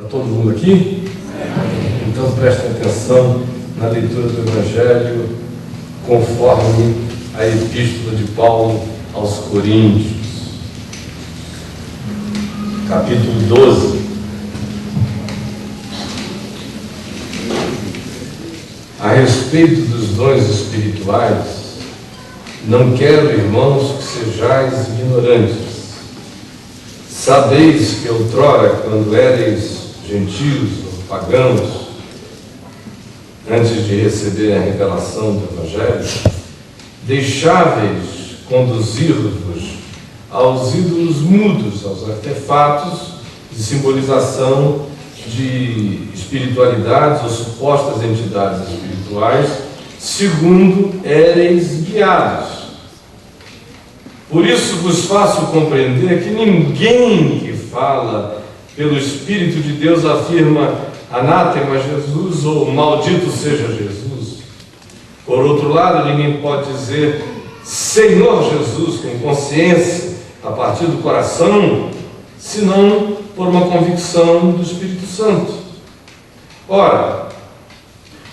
Está todo mundo aqui? Então prestem atenção na leitura do Evangelho conforme a Epístola de Paulo aos Coríntios, capítulo 12. A respeito dos dons espirituais, não quero, irmãos, que sejais ignorantes. Sabeis que outrora, quando éreis gentios ou pagãos, antes de receber a revelação do Evangelho, deixáveis conduzir-vos aos ídolos mudos, aos artefatos de simbolização de espiritualidades ou supostas entidades espirituais, segundo éreis guiados. Por isso vos faço compreender que ninguém que fala pelo Espírito de Deus afirma anátema Jesus ou maldito seja Jesus. Por outro lado, ninguém pode dizer Senhor Jesus com consciência a partir do coração, senão por uma convicção do Espírito Santo. Ora,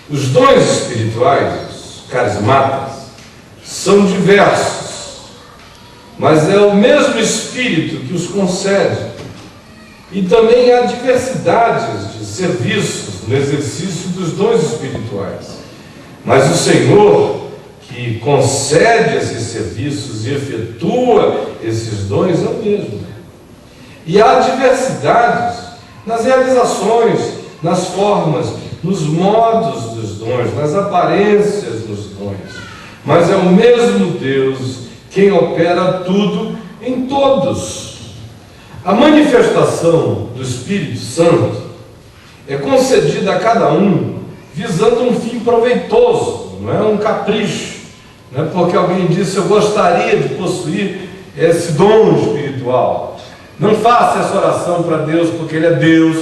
os dons espirituais, os carismatas, são diversos, mas é o mesmo Espírito que os concede. E também há diversidades de serviços no exercício dos dons espirituais. Mas o Senhor, que concede esses serviços e efetua esses dons, é o mesmo. E há diversidades nas realizações, nas formas, nos modos dos dons, nas aparências dos dons. Mas é o mesmo Deus quem opera tudo em todos. A manifestação do Espírito Santo é concedida a cada um visando um fim proveitoso, não é um capricho, não é porque alguém disse eu gostaria de possuir esse dom espiritual. Não faça essa oração para Deus porque Ele é Deus,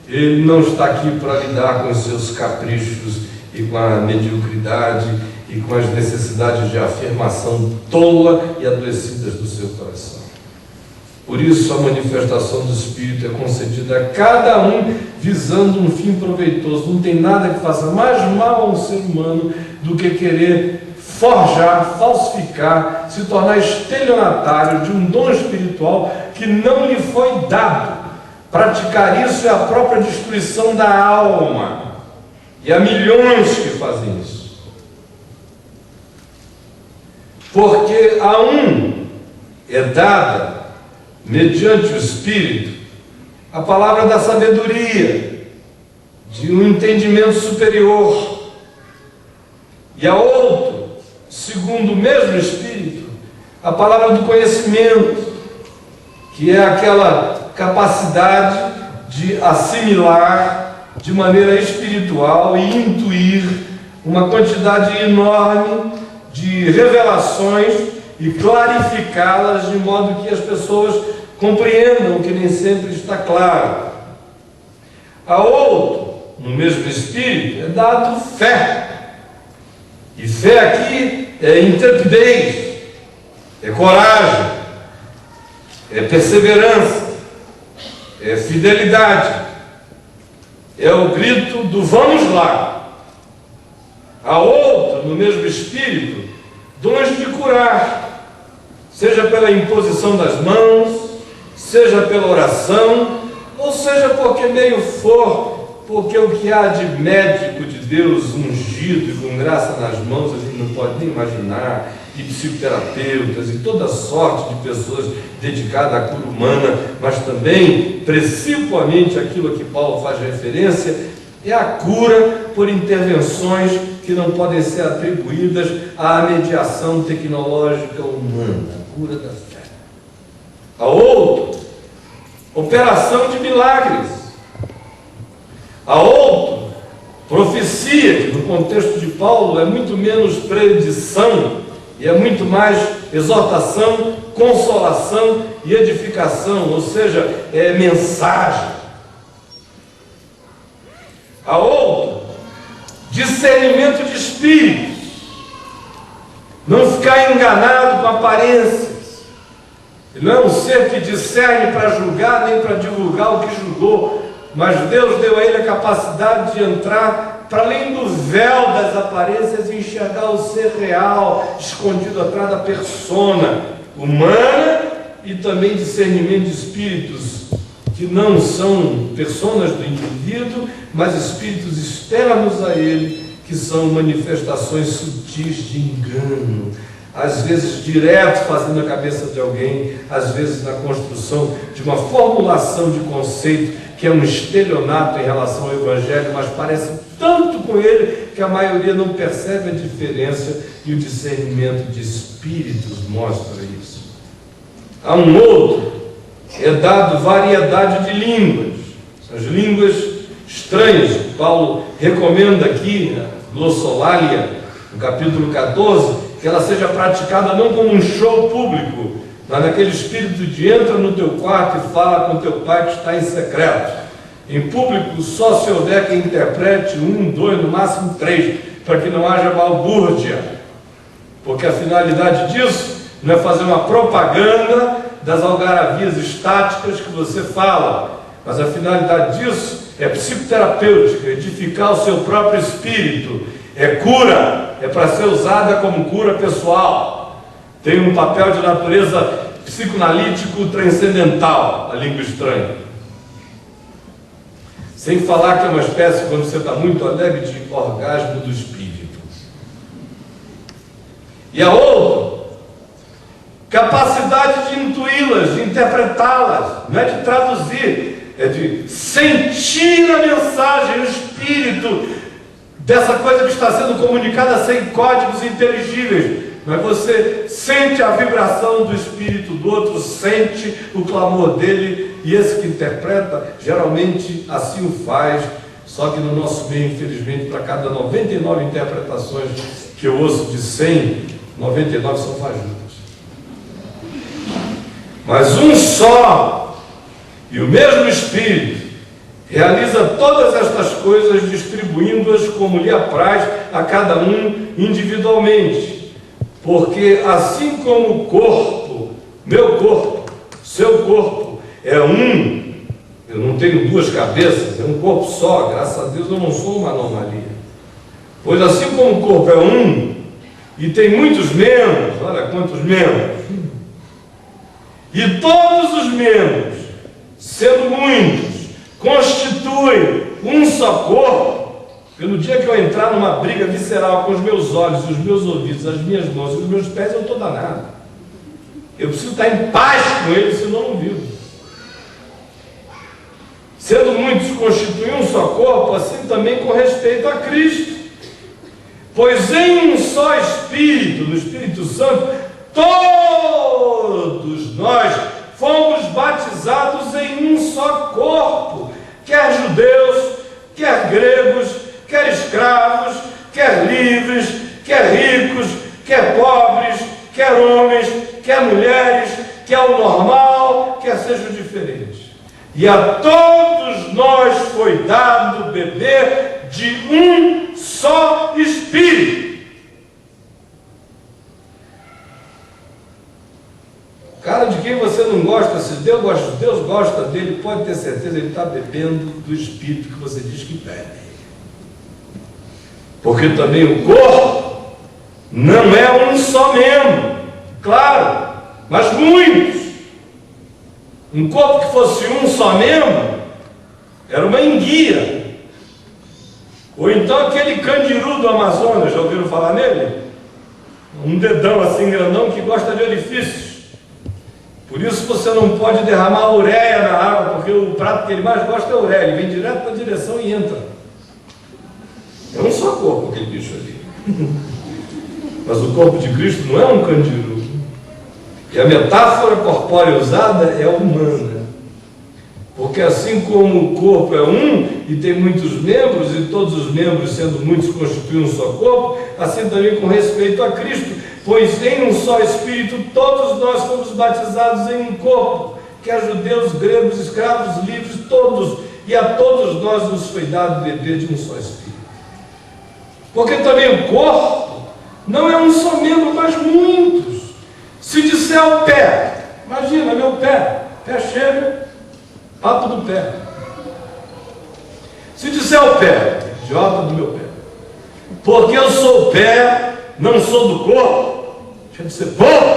Ele não está aqui para lidar com os seus caprichos e com a mediocridade e com as necessidades de afirmação tola e adoecidas do seu coração. Por isso a manifestação do Espírito é concedida a cada um visando um fim proveitoso. Não tem nada que faça mais mal a um ser humano do que querer forjar, falsificar, se tornar estelionatário de um dom espiritual que não lhe foi dado. Praticar isso é a própria destruição da alma. E há milhões que fazem isso. Porque a um é dada, mediante o Espírito, a palavra da sabedoria, de um entendimento superior, e a outro, segundo o mesmo Espírito, a palavra do conhecimento, que é aquela capacidade de assimilar de maneira espiritual e intuir uma quantidade enorme de revelações e clarificá-las de modo que as pessoas compreendam que nem sempre está claro. A outro, no mesmo Espírito, é dado fé. E fé aqui é intrepidez, é coragem, é perseverança, é fidelidade, é o grito do vamos lá. A outro, no mesmo Espírito, dons de curar, seja pela imposição das mãos, seja pela oração, ou seja porque meio for, porque o que há de médico de Deus ungido e com graça nas mãos a gente não pode nem imaginar, e psicoterapeutas e toda sorte de pessoas dedicadas à cura humana, mas também, principalmente aquilo a que Paulo faz referência, é a cura por intervenções que não podem ser atribuídas à mediação tecnológica humana, a cura da fé. A outro, operação de milagres. A outro, profecia, que no contexto de Paulo é muito menos predição e é muito mais exortação, consolação e edificação, ou seja, é mensagem. A outro, discernimento de espíritos, não ficar enganado com aparências. Ele não é um ser que discerne para julgar nem para divulgar o que julgou, mas Deus deu a ele a capacidade de entrar para além do véu das aparências e enxergar o ser real, escondido atrás da persona humana, e também discernimento de espíritos que não são personas do indivíduo, mas espíritos externos a ele, que são manifestações sutis de engano, às vezes direto fazendo a cabeça de alguém, às vezes na construção de uma formulação de conceito que é um estelionato em relação ao Evangelho, mas parece tanto com ele que a maioria não percebe a diferença, e o discernimento de espíritos mostra isso. A um outro é dado variedade de línguas, as línguas estranhas. Paulo recomenda aqui, na Glossolalia, no capítulo 14, que ela seja praticada não como um show público, mas naquele espírito de entra no teu quarto e fala com teu pai que está em secreto. Em público só se houver quem interprete 1, 2, no máximo 3, para que não haja balbúrdia, porque a finalidade disso não é fazer uma propaganda das algaravias estáticas que você fala, mas a finalidade disso é psicoterapêutica, edificar o seu próprio espírito, é cura, é para ser usada como cura pessoal, tem um papel de natureza psicoanalítico transcendental, a língua estranha. Sem falar que é uma espécie, quando você está muito alegre, de orgasmo do espírito. E a outra, capacidade de intuí-las, de interpretá-las, não é de traduzir, é de sentir a mensagem, o espírito dessa coisa que está sendo comunicada sem códigos inteligíveis, mas você sente a vibração do espírito do outro, sente o clamor dele, e esse que interpreta, geralmente assim o faz, só que no nosso meio, infelizmente, para cada 99 interpretações que eu ouço de 100, 99 são fajutas. Mas um só e o mesmo Espírito realiza todas estas coisas, distribuindo-as como lhe apraz a cada um individualmente, porque assim como o corpo, meu corpo, seu corpo é um, eu não tenho duas cabeças, é um corpo só, graças a Deus eu não sou uma anomalia, pois assim como o corpo é um e tem muitos membros, olha quantos membros, e todos os membros, sendo muitos, constituem um só corpo. Pelo dia que eu entrar numa briga visceral com os meus olhos, os meus ouvidos, as minhas mãos e os meus pés, eu estou danado. Eu preciso estar em paz com eles, senão não vivo. Sendo muitos constituem um só corpo, assim também com respeito a Cristo. Pois em um só Espírito, no Espírito Santo, todos nós fomos batizados em um só corpo, quer judeus, quer gregos, quer escravos, quer livres, quer ricos, quer pobres, quer homens, quer mulheres, quer o normal, quer sejam diferentes. E a todos nós foi dado beber de um só Espírito. Cara de quem você não gosta, se Deus gosta dele, pode ter certeza, ele está bebendo do Espírito que você diz que bebe. Porque também o corpo não é um só membro, claro, mas muitos. Um corpo que fosse um só membro, era uma enguia. Ou então aquele candiru do Amazonas, já ouviram falar nele? Um dedão assim grandão que gosta de orifícios. Por isso você não pode derramar ureia na água, porque o prato que ele mais gosta é ureia, ele vem direto para a direção e entra. É um só corpo aquele bicho ali. Mas o corpo de Cristo não é um candiru. E a metáfora corpórea usada é humana. Porque assim como o corpo é um e tem muitos membros, e todos os membros, sendo muitos, constituem um só corpo, assim também com respeito a Cristo, pois em um só Espírito todos nós fomos batizados em um corpo, quer judeus, gregos, escravos, livres, todos, e a todos nós nos foi dado beber de um só Espírito. Porque também o corpo não é um só membro, mas muitos. Se disser o pé, imagina meu pé chega, papo do pé. Se disser ao pé, idiota do meu pé, porque eu sou o pé, não sou do corpo, deixa de ser porco.